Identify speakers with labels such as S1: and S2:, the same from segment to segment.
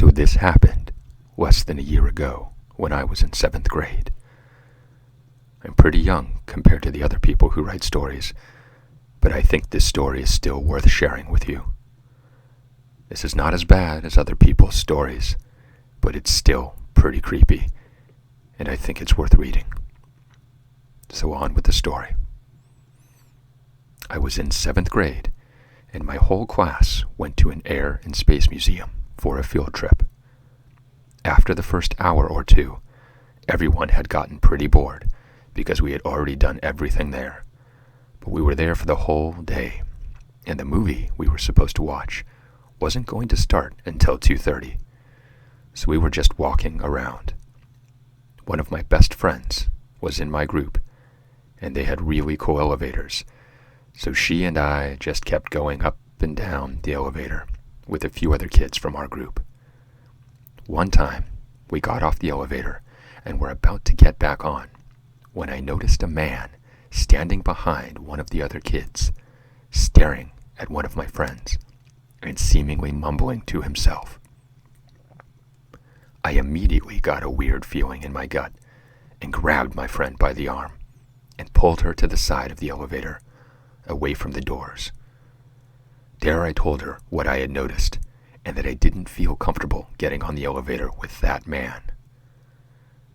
S1: So this happened less than a year ago when I was in 7th grade. I'm pretty young compared to the other people who write stories, but I think this story is still worth sharing with you. This is not as bad as other people's stories, but it's still pretty creepy, and I think it's worth reading. So on with the story. I was in 7th grade, and my whole class went to an air and space museum for a field trip. After the first hour or two, everyone had gotten pretty bored because we had already done everything there. But we were there for the whole day, and the movie we were supposed to watch wasn't going to start until 2:30. So we were just walking around. One of my best friends was in my group, and they had really cool elevators, so she and I just kept going up and down the elevator with a few other kids from our group. One time, we got off the elevator and were about to get back on when I noticed a man standing behind one of the other kids, staring at one of my friends and seemingly mumbling to himself. I immediately got a weird feeling in my gut and grabbed my friend by the arm and pulled her to the side of the elevator, away from the doors. There I told her what I had noticed and that I didn't feel comfortable getting on the elevator with that man.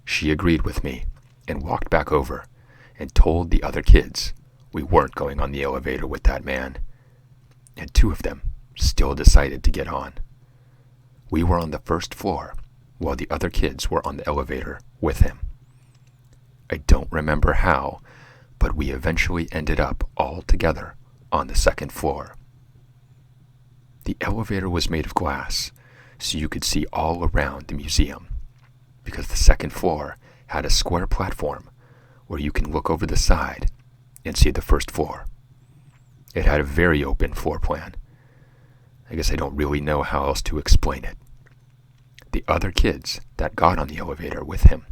S1: She agreed with me and walked back over and told the other kids we weren't going on the elevator with that man, and 2 of them still decided to get on. We were on the first floor while the other kids were on the elevator with him. I don't remember how, but we eventually ended up all together on the 2nd floor. The elevator was made of glass, so you could see all around the museum, because the 2nd floor had a square platform where you can look over the side and see the 1st floor. It had a very open floor plan. I guess I don't really know how else to explain it. The other kids that got on the elevator with him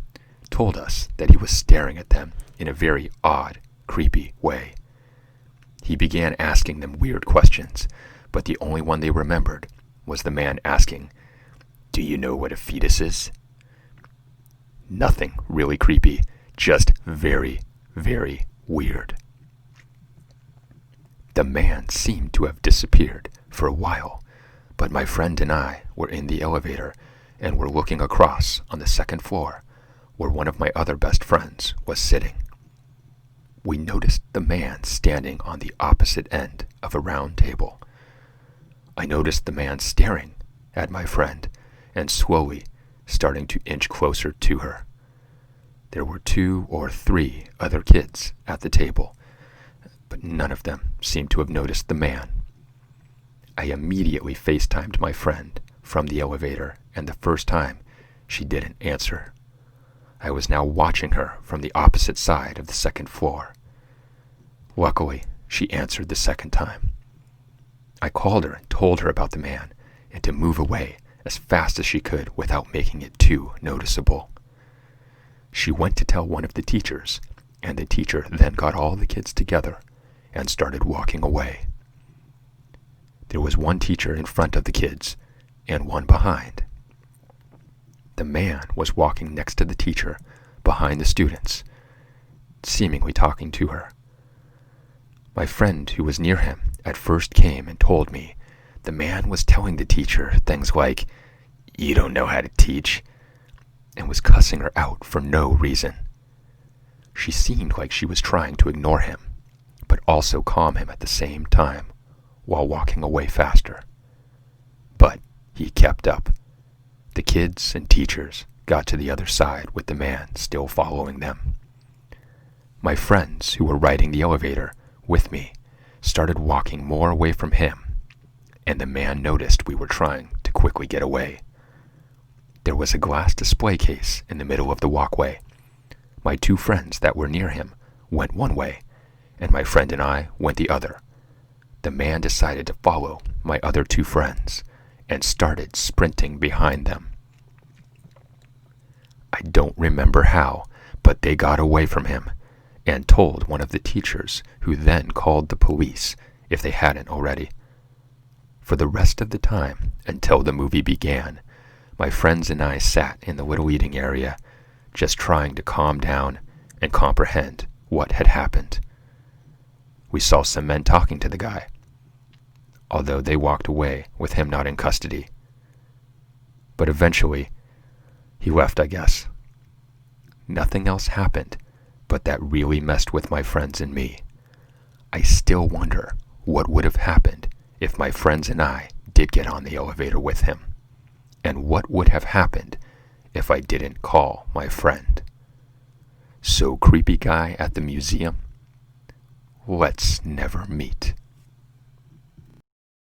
S1: told us that he was staring at them in a very odd, creepy way. He began asking them weird questions, but the only one they remembered was the man asking, "Do you know what a fetus is?" Nothing really creepy, just very, very weird. The man seemed to have disappeared for a while, but my friend and I were in the elevator and were looking across on the 2nd floor where one of my other best friends was sitting. We noticed the man standing on the opposite end of a round table. I noticed the man staring at my friend and slowly starting to inch closer to her. There were 2 or 3 other kids at the table, but none of them seemed to have noticed the man. I immediately FaceTimed my friend from the elevator, and the first time, she didn't answer. I was now watching her from the opposite side of the 2nd floor. Luckily, she answered the 2nd time. I called her and told her about the man and to move away as fast as she could without making it too noticeable. She went to tell one of the teachers, and the teacher then got all the kids together and started walking away. There was one teacher in front of the kids and one behind. The man was walking next to the teacher behind the students, seemingly talking to her. My friend who was near him at first came and told me the man was telling the teacher things like, "You don't know how to teach," and was cussing her out for no reason. She seemed like she was trying to ignore him, but also calm him at the same time while walking away faster. But he kept up. The kids and teachers got to the other side with the man still following them. My friends who were riding the elevator with me started walking more away from him, and the man noticed we were trying to quickly get away. There was a glass display case in the middle of the walkway. My 2 friends that were near him went one way, and my friend and I went the other. The man decided to follow my other 2 friends and started sprinting behind them. I don't remember how, but they got away from him and told one of the teachers, who then called the police if they hadn't already. For the rest of the time, until the movie began, My friends and I sat in the little eating area, just trying to calm down and comprehend what had happened. We saw some men talking to the guy, although they walked away with him not in custody. But eventually, he left, I guess. Nothing else happened, but that really messed with my friends and me. I still wonder what would have happened if my friends and I did get on the elevator with him, and what would have happened if I didn't call my friend. So, creepy guy at the museum, let's never meet.